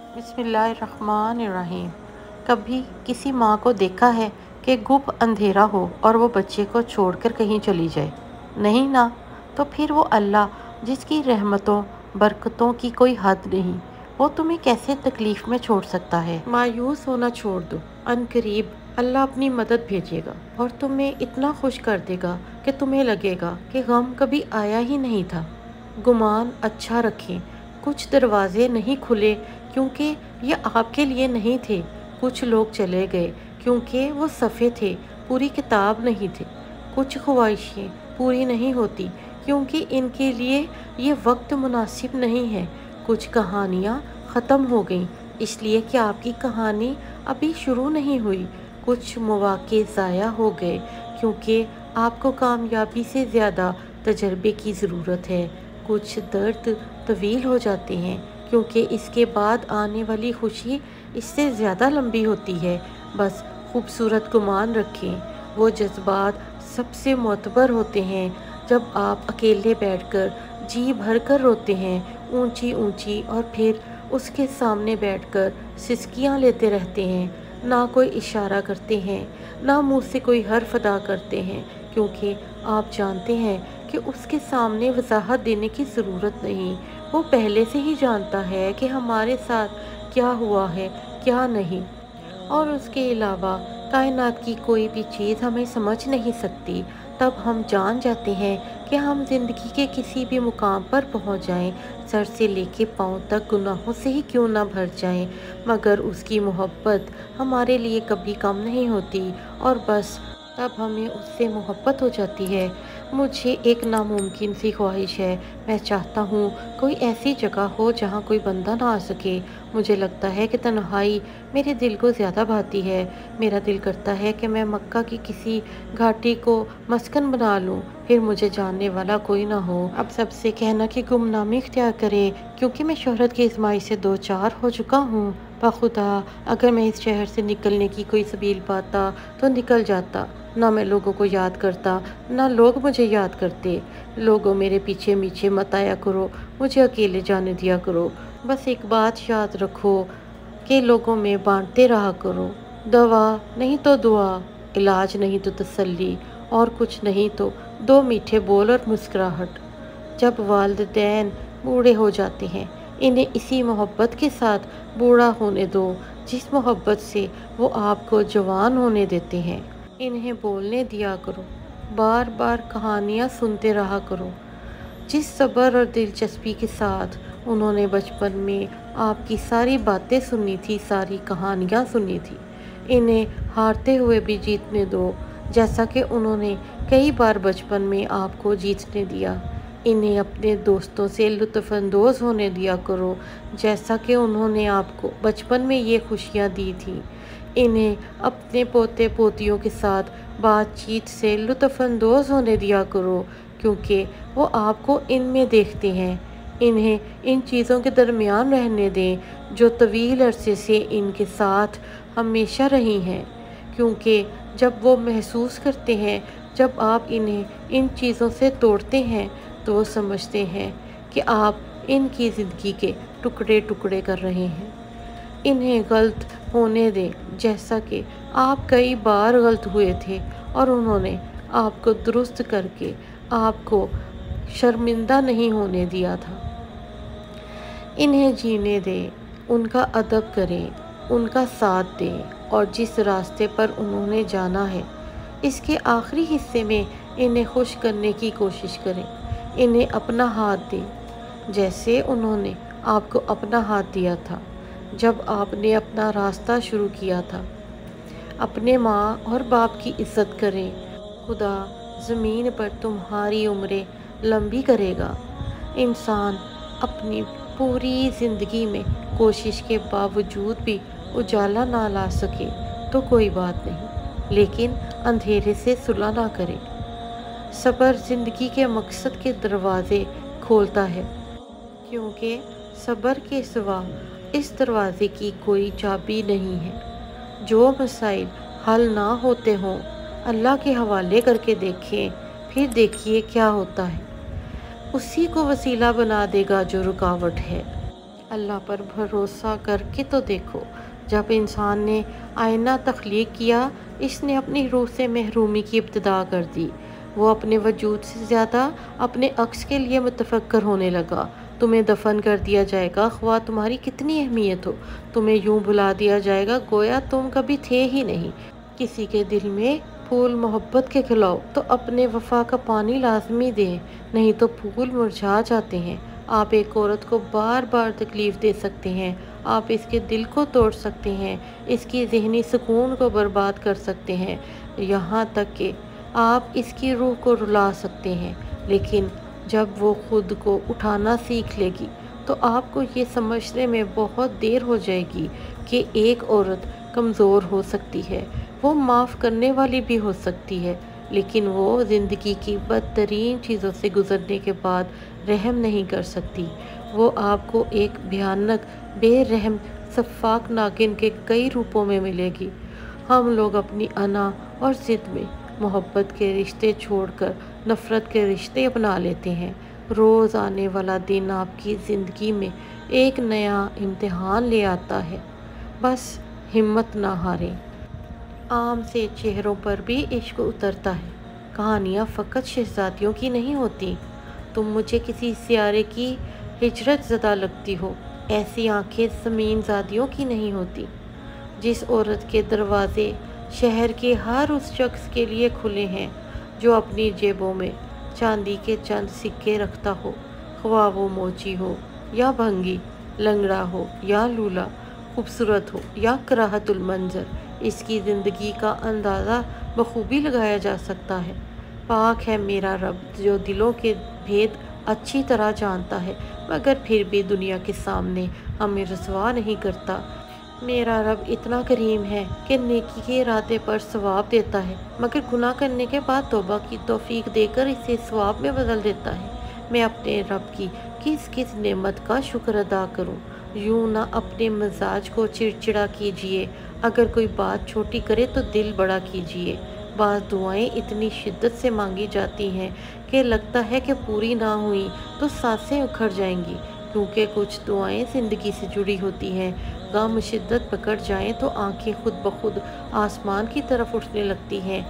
بسم اللہ الرحمن الرحیم۔ کبھی کسی ماں کو دیکھا ہے کہ گپ اندھیرا ہو اور وہ بچے کو چھوڑ کر کہیں چلی جائے؟ نہیں نا۔ تو پھر وہ اللہ جس کی رحمتوں برکتوں کی کوئی حد نہیں، وہ تمہیں کیسے تکلیف میں چھوڑ سکتا ہے؟ مایوس ہونا چھوڑ دو، ان قریب اللہ اپنی مدد بھیجے گا اور تمہیں اتنا خوش کر دے گا کہ تمہیں لگے گا کہ غم کبھی آیا ہی نہیں تھا۔ گمان اچھا رکھیں، کچھ دروازے نہیں کھلے کیونکہ یہ آپ کے لیے نہیں تھے، کچھ لوگ چلے گئے کیونکہ وہ صفحے تھے، پوری کتاب نہیں تھے، کچھ خواہشیں پوری نہیں ہوتی کیونکہ ان کے لیے یہ وقت مناسب نہیں ہے، کچھ کہانیاں ختم ہو گئیں اس لیے کہ آپ کی کہانی ابھی شروع نہیں ہوئی، کچھ مواقع ضائع ہو گئے کیونکہ آپ کو کامیابی سے زیادہ تجربے کی ضرورت ہے، کچھ درد طویل ہو جاتے ہیں کیونکہ اس کے بعد آنے والی خوشی اس سے زیادہ لمبی ہوتی ہے۔ بس خوبصورت گمان رکھیں، وہ جذبات سب سے معتبر ہوتے ہیں جب آپ اکیلے بیٹھ کر جی بھر کر روتے ہیں، اونچی اونچی، اور پھر اس کے سامنے بیٹھ کر سسکیاں لیتے رہتے ہیں، نہ کوئی اشارہ کرتے ہیں، نہ منہ سے کوئی حرف ادا کرتے ہیں کیونکہ آپ جانتے ہیں کہ اس کے سامنے وضاحت دینے کی ضرورت نہیں، وہ پہلے سے ہی جانتا ہے کہ ہمارے ساتھ کیا ہوا ہے کیا نہیں، اور اس کے علاوہ کائنات کی کوئی بھی چیز ہمیں سمجھ نہیں سکتی۔ تب ہم جان جاتے ہیں کہ ہم زندگی کے کسی بھی مقام پر پہنچ جائیں، سر سے لے کے پاؤں تک گناہوں سے ہی کیوں نہ بھر جائیں، مگر اس کی محبت ہمارے لیے کبھی کم نہیں ہوتی، اور بس تب ہمیں اس سے محبت ہو جاتی ہے۔ مجھے ایک ناممکن سی خواہش ہے، میں چاہتا ہوں کوئی ایسی جگہ ہو جہاں کوئی بندہ نہ آ سکے۔ مجھے لگتا ہے کہ تنہائی میرے دل کو زیادہ بھاتی ہے، میرا دل کرتا ہے کہ میں مکہ کی کسی گھاٹی کو مسکن بنا لوں، پھر مجھے جاننے والا کوئی نہ ہو۔ اب سب سے کہنا کہ گمنامی اختیار کرے کیونکہ میں شہرت کی ازمائش سے دو چار ہو چکا ہوں۔ بخدا اگر میں اس شہر سے نکلنے کی کوئی سبیل پاتا تو نکل جاتا، نہ میں لوگوں کو یاد کرتا نہ لوگ مجھے یاد کرتے۔ لوگوں میرے پیچھے میچھے مت آیا کرو، مجھے اکیلے جانے دیا کرو، بس ایک بات یاد رکھو کہ لوگوں میں بانٹتے رہا کرو، دوا نہیں تو دعا، علاج نہیں تو تسلی، اور کچھ نہیں تو دو میٹھے بول اور مسکراہٹ۔ جب والدین بوڑھے ہو جاتے ہیں انہیں اسی محبت کے ساتھ بوڑھا ہونے دو جس محبت سے وہ آپ کو جوان ہونے دیتے ہیں، انہیں بولنے دیا کرو، بار بار کہانیاں سنتے رہا کرو، جس صبر اور دلچسپی کے ساتھ انہوں نے بچپن میں آپ کی ساری باتیں سنی تھی، ساری کہانیاں سنی تھی، انہیں ہارتے ہوئے بھی جیتنے دو جیسا کہ انہوں نے کئی بار بچپن میں آپ کو جیتنے دیا، انہیں اپنے دوستوں سے لطف اندوز ہونے دیا کرو جیسا کہ انہوں نے آپ کو بچپن میں یہ خوشیاں دی تھیں، انہیں اپنے پوتے پوتیوں کے ساتھ بات چیت سے لطف اندوز ہونے دیا کرو کیونکہ وہ آپ کو ان میں دیکھتے ہیں، انہیں ان چیزوں کے درمیان رہنے دیں جو طویل عرصے سے ان کے ساتھ ہمیشہ رہی ہیں، کیونکہ جب وہ محسوس کرتے ہیں جب آپ انہیں ان چیزوں سے توڑتے ہیں تو وہ سمجھتے ہیں کہ آپ ان کی زندگی کے ٹکڑے ٹکڑے کر رہے ہیں۔ انہیں غلط ہونے دیں جیسا کہ آپ کئی بار غلط ہوئے تھے اور انہوں نے آپ کو درست کر کے آپ کو شرمندہ نہیں ہونے دیا تھا۔ انہیں جینے دیں، ان کا ادب کریں، ان کا ساتھ دیں، اور جس راستے پر انہوں نے جانا ہے اس کے آخری حصے میں انہیں خوش کرنے کی کوشش کریں، انہیں اپنا ہاتھ دیں جیسے انہوں نے آپ کو اپنا ہاتھ دیا تھا جب آپ نے اپنا راستہ شروع کیا تھا۔ اپنے ماں اور باپ کی عزت کریں، خدا زمین پر تمہاری عمریں لمبی کرے گا۔ انسان اپنی پوری زندگی میں کوشش کے باوجود بھی اجالا نہ لا سکے تو کوئی بات نہیں، لیکن اندھیرے سے صلح نہ کرے۔ صبر زندگی کے مقصد کے دروازے کھولتا ہے کیونکہ صبر کے سوا اس دروازے کی کوئی چابی نہیں ہے۔ جو مسائل حل نہ ہوتے ہوں اللہ کے حوالے کر کے دیکھیں، پھر دیکھیے کیا ہوتا ہے، اسی کو وسیلہ بنا دے گا جو رکاوٹ ہے۔ اللہ پر بھروسہ کر کے تو دیکھو، جب انسان نے آئینہ تخلیق کیا، اس نے اپنی روح سے محرومی کی ابتدا کر دی۔ وہ اپنے وجود سے زیادہ اپنے عکس کے لیے متفکر ہونے لگا۔ تمہیں دفن کر دیا جائے گا خواہ تمہاری کتنی اہمیت ہو، تمہیں یوں بھلا دیا جائے گا گویا تم کبھی تھے ہی نہیں۔ کسی کے دل میں پھول محبت کے کھلاؤ تو اپنے وفا کا پانی لازمی دیں، نہیں تو پھول مرجھا جاتے ہیں۔ آپ ایک عورت کو بار بار تکلیف دے سکتے ہیں، آپ اس کے دل کو توڑ سکتے ہیں، اس کی ذہنی سکون کو برباد کر سکتے ہیں، یہاں تک کہ آپ اس کی روح کو رلا سکتے ہیں، لیکن جب وہ خود کو اٹھانا سیکھ لے گی تو آپ کو یہ سمجھنے میں بہت دیر ہو جائے گی کہ ایک عورت کمزور ہو سکتی ہے، وہ معاف کرنے والی بھی ہو سکتی ہے، لیکن وہ زندگی کی بدترین چیزوں سے گزرنے کے بعد رحم نہیں کر سکتی۔ وہ آپ کو ایک بھیانک بے رحم سفاک ناگن کے کئی روپوں میں ملے گی۔ ہم لوگ اپنی انا اور ضد میں محبت کے رشتے چھوڑ کر نفرت کے رشتے اپنا لیتے ہیں۔ روز آنے والا دن آپ کی زندگی میں ایک نیا امتحان لے آتا ہے، بس ہمت نہ ہاریں۔ عام سے چہروں پر بھی عشق اترتا ہے، کہانیاں فقط شہزادیوں کی نہیں ہوتی۔ تم مجھے کسی سیارے کی ہجرت زدہ لگتی ہو، ایسی آنکھیں زمین زادیوں کی نہیں ہوتی۔ جس عورت کے دروازے شہر کے ہر اس شخص کے لیے کھلے ہیں جو اپنی جیبوں میں چاندی کے چند سکے رکھتا ہو، خواہ وہ موچی ہو یا بھنگی، لنگڑا ہو یا لولا، خوبصورت ہو یا کراہت المنظر، اس کی زندگی کا اندازہ بخوبی لگایا جا سکتا ہے۔ پاک ہے میرا رب جو دلوں کے بھید اچھی طرح جانتا ہے، مگر پھر بھی دنیا کے سامنے ہمیں رسوا نہیں کرتا۔ میرا رب اتنا کریم ہے کہ نیکی کے ارادے پر ثواب دیتا ہے، مگر گناہ کرنے کے بعد توبہ کی توفیق دے کر اسے ثواب میں بدل دیتا ہے۔ میں اپنے رب کی کس کس نعمت کا شکر ادا کروں۔ یوں نہ اپنے مزاج کو چڑچڑا کیجیے، اگر کوئی بات چھوٹی کرے تو دل بڑا کیجیے۔ بعض دعائیں اتنی شدت سے مانگی جاتی ہیں کہ لگتا ہے کہ پوری نہ ہوئیں تو سانسیں اکھڑ جائیں گی، کیونکہ کچھ دعائیں زندگی سے جڑی ہوتی ہیں۔ غم شدت پکڑ جائیں تو آنکھیں خود بخود آسمان کی طرف اٹھنے لگتی ہیں۔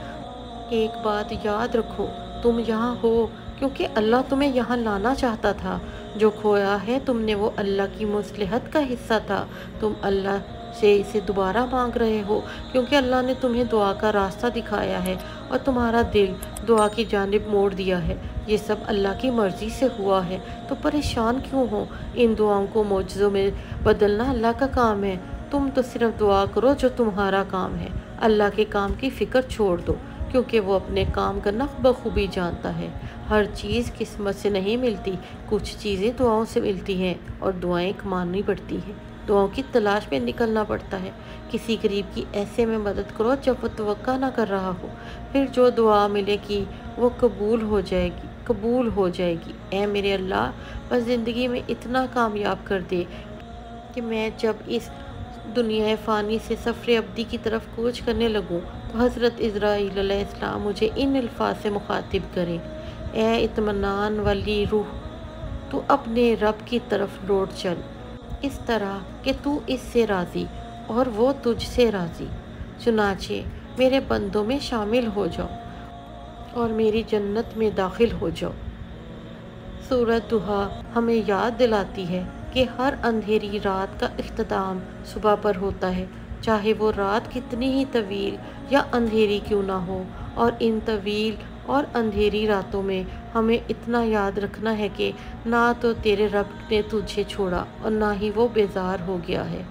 ایک بات یاد رکھو، تم یہاں ہو کیونکہ اللہ تمہیں یہاں لانا چاہتا تھا۔ جو کھویا ہے تم نے وہ اللہ کی مصلحت کا حصہ تھا۔ تم اللہ سے اسے دوبارہ مانگ رہے ہو کیونکہ اللہ نے تمہیں دعا کا راستہ دکھایا ہے اور تمہارا دل دعا کی جانب موڑ دیا ہے۔ یہ سب اللہ کی مرضی سے ہوا ہے، تو پریشان کیوں ہو؟ ان دعاؤں کو معجزوں میں بدلنا اللہ کا کام ہے۔ تم تو صرف دعا کرو جو تمہارا کام ہے، اللہ کے کام کی فکر چھوڑ دو، کیونکہ وہ اپنے کام کرنا بخوبی جانتا ہے۔ ہر چیز قسمت سے نہیں ملتی، کچھ چیزیں دعاؤں سے ملتی ہیں اور دعائیں ماننی پڑتی ہیں، دعاؤں کی تلاش میں نکلنا پڑتا ہے۔ کسی غریب کی ایسے میں مدد کرو جب وہ توقع نہ کر رہا ہو، پھر جو دعا ملے گی وہ قبول ہو جائے گی، قبول ہو جائے گی۔ اے میرے اللہ، بس زندگی میں اتنا کامیاب کر دے کہ میں جب اس دنیا فانی سے سفر ابدی کی طرف کوچ کرنے لگوں تو حضرت عزرائیل علیہ السلام مجھے ان الفاظ سے مخاطب کریں: اے اطمینان والی روح، تو اپنے رب کی طرف لوٹ چل، اس طرح کہ تو اس سے راضی اور وہ تجھ سے راضی۔ چنانچہ میرے بندوں میں شامل ہو جاؤ اور میری جنت میں داخل ہو جاؤ۔ سورۃ ضحیٰ ہمیں یاد دلاتی ہے کہ ہر اندھیری رات کا اختتام صبح پر ہوتا ہے، چاہے وہ رات کتنی ہی طویل یا اندھیری کیوں نہ ہو۔ اور ان طویل اور اندھیری راتوں میں ہمیں اتنا یاد رکھنا ہے کہ نہ تو تیرے رب نے تجھے چھوڑا اور نہ ہی وہ بیزار ہو گیا ہے۔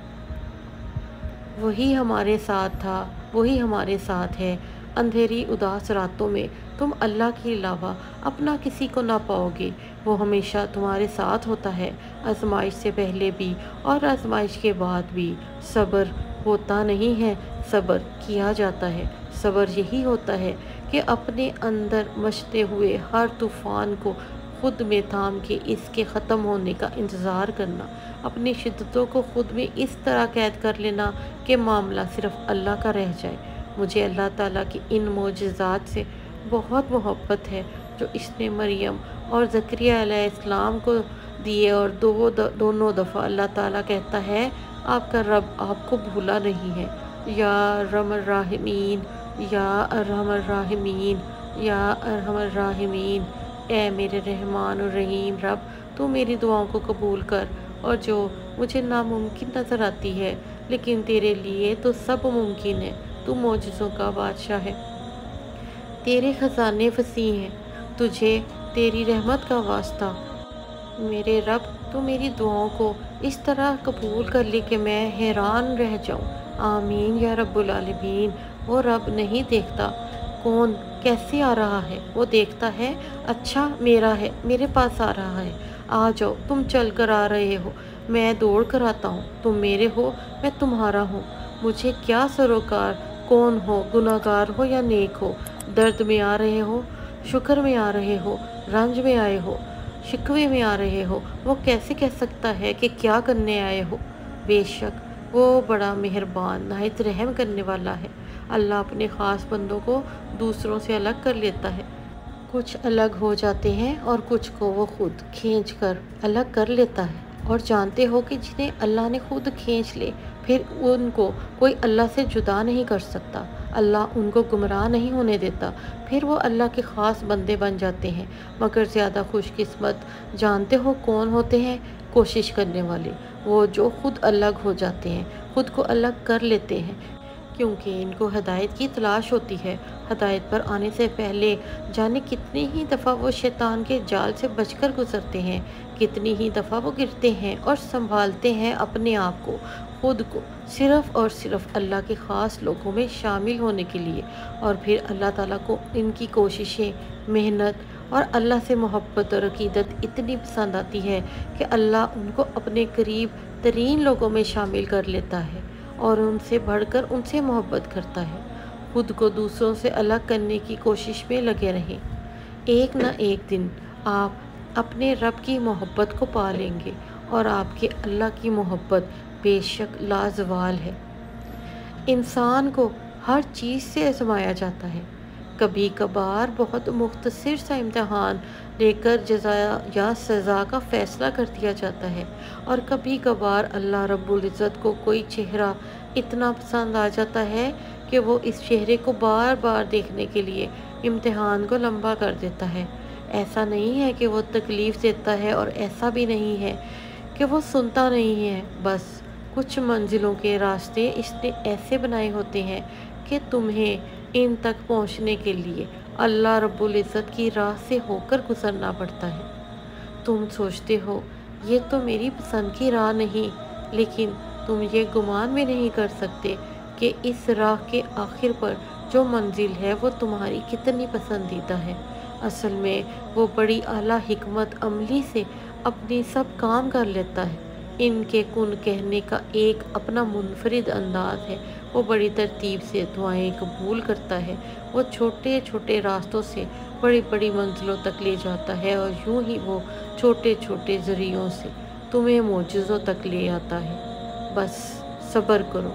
وہی ہمارے ساتھ تھا، وہی ہمارے ساتھ ہے۔ اندھیری اداس راتوں میں تم اللہ کے علاوہ اپنا کسی کو نہ پاؤ گے، وہ ہمیشہ تمہارے ساتھ ہوتا ہے، آزمائش سے پہلے بھی اور آزمائش کے بعد بھی۔ صبر ہوتا نہیں ہے، صبر کیا جاتا ہے۔ صبر یہی ہوتا ہے کہ اپنے اندر مچتے ہوئے ہر طوفان کو خود میں تھام کے اس کے ختم ہونے کا انتظار کرنا، اپنی شدتوں کو خود میں اس طرح قید کر لینا کہ معاملہ صرف اللہ کا رہ جائے۔ مجھے اللہ تعالیٰ کی ان معجزات سے بہت محبت ہے جو اس نے مریم اور زکریا علیہ السلام کو دیے اور دونوں دفعہ اللہ تعالیٰ کہتا ہے آپ کا رب آپ کو بھولا نہیں ہے۔ یا ارحم الراحمین، یا ارحم الراحمین، یا ارحم الراحمین، اے میرے رحمان الرحیم رب، تو میری دعاؤں کو قبول کر، اور جو مجھے ناممکن نظر آتی ہے لیکن تیرے لیے تو سب ممکن ہے، تو معجزوں کا بادشاہ ہے، تیرے خزانے وسیع ہیں، تجھے تیری رحمت کا واسطہ میرے رب، تو میری دعاؤں کو اس طرح قبول کر لی کہ میں حیران رہ جاؤں۔ آمین یا رب العالمین۔ وہ رب نہیں دیکھتا کون کیسے آ رہا ہے، وہ دیکھتا ہے اچھا میرا ہے، میرے پاس آ رہا ہے، آ جاؤ، تم چل کر آ رہے ہو، میں دوڑ کر آتا ہوں، تم میرے ہو، میں تمہارا ہوں، مجھے کیا سروکار، کون ہو، گناہ گار ہو یا نیک ہو، درد میں آ رہے ہو، شکر میں آ رہے ہو، رنج میں آئے ہو، شکوے میں آ رہے ہو، وہ کیسے کہہ سکتا ہے کہ کیا کرنے آئے ہو؟ بے شک وہ بڑا مہربان نہایت رحم کرنے والا ہے۔ اللہ اپنے خاص بندوں کو دوسروں سے الگ کر لیتا ہے، کچھ الگ ہو جاتے ہیں اور کچھ کو وہ خود کھینچ کر الگ کر لیتا ہے، اور جانتے ہو کہ جنہیں اللہ نے خود کھینچ لے پھر ان کو کوئی اللہ سے جدا نہیں کر سکتا، اللہ ان کو گمراہ نہیں ہونے دیتا، پھر وہ اللہ کے خاص بندے بن جاتے ہیں۔ مگر زیادہ خوش قسمت جانتے ہو کون ہوتے ہیں؟ کوشش کرنے والے، وہ جو خود الگ ہو جاتے ہیں، خود کو الگ کر لیتے ہیں، کیونکہ ان کو ہدایت کی تلاش ہوتی ہے۔ ہدایت پر آنے سے پہلے جانے کتنی ہی دفعہ وہ شیطان کے جال سے بچ کر گزرتے ہیں، کتنی ہی دفعہ وہ گرتے ہیں اور سنبھالتے ہیں اپنے آپ کو، خود کو، صرف اور صرف اللہ کے خاص لوگوں میں شامل ہونے کے لیے، اور پھر اللہ تعالیٰ کو ان کی کوششیں، محنت اور اللہ سے محبت اور عقیدت اتنی پسند آتی ہے کہ اللہ ان کو اپنے قریب ترین لوگوں میں شامل کر لیتا ہے اور ان سے بڑھ کر ان سے محبت کرتا ہے۔ خود کو دوسروں سے الگ کرنے کی کوشش میں لگے رہیں، ایک نہ ایک دن آپ اپنے رب کی محبت کو پا لیں گے، اور آپ کے اللہ کی محبت بے شک لازوال ہے۔ انسان کو ہر چیز سے آزمایا جاتا ہے، کبھی کبھار بہت مختصر سا امتحان لے کر جزا یا سزا کا فیصلہ کر دیا جاتا ہے، اور کبھی کبھار اللہ رب العزت کو کوئی چہرہ اتنا پسند آ جاتا ہے کہ وہ اس چہرے کو بار بار دیکھنے کے لیے امتحان کو لمبا کر دیتا ہے۔ ایسا نہیں ہے کہ وہ تکلیف دیتا ہے، اور ایسا بھی نہیں ہے کہ وہ سنتا نہیں ہے، بس کچھ منزلوں کے راستے اس نے ایسے بنائے ہوتے ہیں کہ تمہیں ان تک پہنچنے کے لیے اللہ رب العزت کی راہ سے ہو کر گزرنا پڑتا ہے۔ تم سوچتے ہو یہ تو میری پسند کی راہ نہیں، لیکن تم یہ گمان بھی نہیں کر سکتے کہ اس راہ کے آخر پر جو منزل ہے وہ تمہاری کتنی پسندیدہ ہے۔ اصل میں وہ بڑی اعلیٰ حکمت عملی سے اپنی سب کام کر لیتا ہے۔ ان کے کن کہنے کا ایک اپنا منفرد انداز ہے، وہ بڑی ترتیب سے دعائیں قبول کرتا ہے، وہ چھوٹے چھوٹے راستوں سے بڑی بڑی منزلوں تک لے جاتا ہے، اور یوں ہی وہ چھوٹے چھوٹے ذریعوں سے تمہیں معجزوں تک لے آتا ہے۔ بس صبر کرو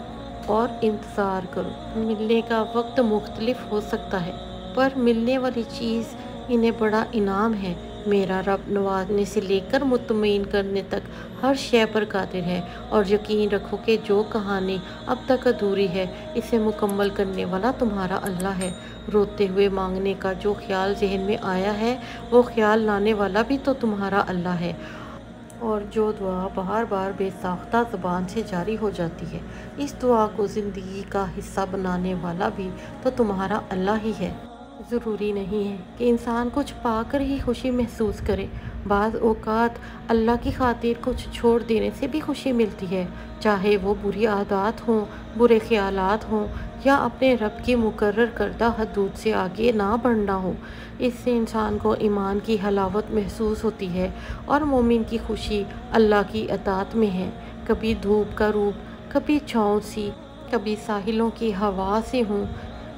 اور انتظار کرو۔ ملنے کا وقت مختلف ہو سکتا ہے، پر ملنے والی چیز انہیں بڑا انعام ہے۔ میرا رب نوازنے سے لے کر مطمئن کرنے تک ہر شے پر قادر ہے، اور یقین رکھو کہ جو کہانی اب تک ادھوری ہے اسے مکمل کرنے والا تمہارا اللہ ہے۔ روتے ہوئے مانگنے کا جو خیال ذہن میں آیا ہے وہ خیال لانے والا بھی تو تمہارا اللہ ہے، اور جو دعا بار بار بے ساختہ زبان سے جاری ہو جاتی ہے، اس دعا کو زندگی کا حصہ بنانے والا بھی تو تمہارا اللہ ہی ہے۔ ضروری نہیں ہے کہ انسان کچھ پا کر ہی خوشی محسوس کرے، بعض اوقات اللہ کی خاطر کچھ چھوڑ دینے سے بھی خوشی ملتی ہے، چاہے وہ بری عادات ہوں، برے خیالات ہوں، یا اپنے رب کی مقرر کردہ حدود سے آگے نہ بڑھنا ہو۔ اس سے انسان کو ایمان کی حلاوت محسوس ہوتی ہے، اور مومن کی خوشی اللہ کی اطاعت میں ہے۔ کبھی دھوپ کا روپ، کبھی چھاؤں سی، کبھی ساحلوں کی ہوا سے ہوں،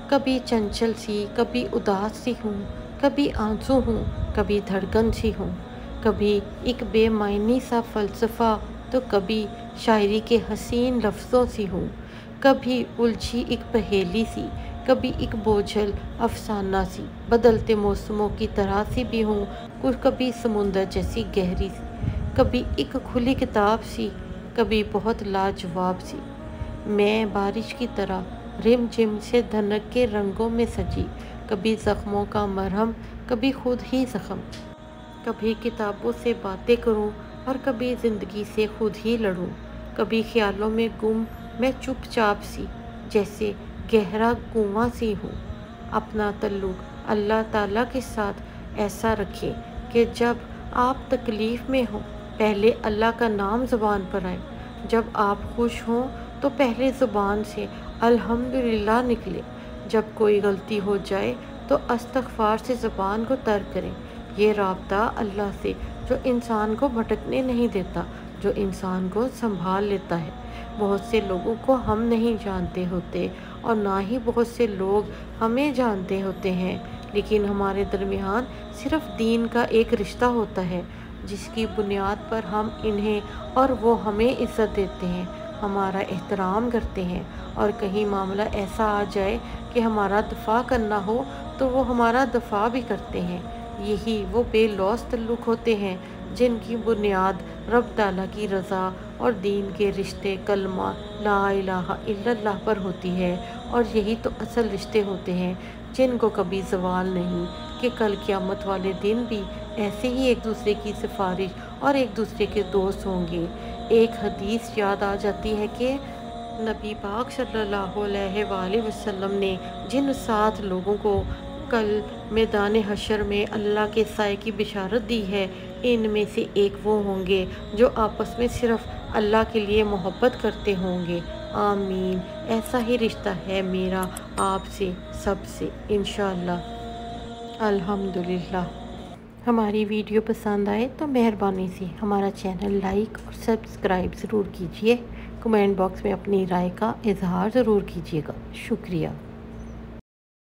کبھی چنچل سی، کبھی اداس سی ہوں، کبھی آنسو ہوں، کبھی دھڑکن سی ہوں، کبھی ایک بے معنی سا فلسفہ، تو کبھی شاعری کے حسین لفظوں سی ہوں، کبھی الجھی ایک پہیلی سی، کبھی ایک بوجھل افسانہ سی، بدلتے موسموں کی طرح سی بھی ہوں، کبھی سمندر جیسی گہری سی، کبھی ایک کھلی کتاب سی، کبھی بہت لاجواب سی۔ میں بارش کی طرح رم جم سے دھنک کے رنگوں میں سجی، کبھی زخموں کا مرہم، کبھی خود ہی زخم۔ کبھی کتابوں سے باتیں کروں اور کبھی زندگی سے خود ہی لڑوں۔ کبھی خیالوں میں گم میں چپ چاپ سی، جیسے گہرا کنواں سی ہوں۔ اپنا تعلق اللہ تعالیٰ کے ساتھ ایسا رکھے کہ جب آپ تکلیف میں ہوں پہلے اللہ کا نام زبان پر آئے، جب آپ خوش ہوں تو پہلے زبان سے الحمدللہ نکلے، جب کوئی غلطی ہو جائے تو استغفار سے زبان کو تر کریں۔ یہ رابطہ اللہ سے جو انسان کو بھٹکنے نہیں دیتا، جو انسان کو سنبھال لیتا ہے۔ بہت سے لوگوں کو ہم نہیں جانتے ہوتے اور نہ ہی بہت سے لوگ ہمیں جانتے ہوتے ہیں، لیکن ہمارے درمیان صرف دین کا ایک رشتہ ہوتا ہے جس کی بنیاد پر ہم انہیں اور وہ ہمیں عزت دیتے ہیں، ہمارا احترام کرتے ہیں، اور کہیں معاملہ ایسا آ جائے کہ ہمارا دفاع کرنا ہو تو وہ ہمارا دفاع بھی کرتے ہیں۔ یہی وہ بے لوث تعلق ہوتے ہیں جن کی بنیاد رب تعالیٰ کی رضا اور دین کے رشتے کلمہ لا الہ الا اللہ پر ہوتی ہے، اور یہی تو اصل رشتے ہوتے ہیں جن کو کبھی زوال نہیں کہ کل قیامت والے دن بھی ایسے ہی ایک دوسرے کی سفارش اور ایک دوسرے کے دوست ہوں گے۔ ایک حدیث یاد آ جاتی ہے کہ نبی پاک صلی اللہ علیہ وآلہ وسلم نے جن 7 لوگوں کو کل میدان حشر میں اللہ کے سائے کی بشارت دی ہے، ان میں سے ایک وہ ہوں گے جو آپس میں صرف اللہ کے لیے محبت کرتے ہوں گے۔ آمین۔ ایسا ہی رشتہ ہے میرا آپ سے سب سے انشاءاللہ۔ الحمدللہ۔ ہماری ویڈیو پسند آئے تو مہربانی سے ہمارا چینل لائک اور سبسکرائب ضرور کیجیے۔ کمنٹ باکس میں اپنی رائے کا اظہار ضرور کیجیے گا۔ شکریہ۔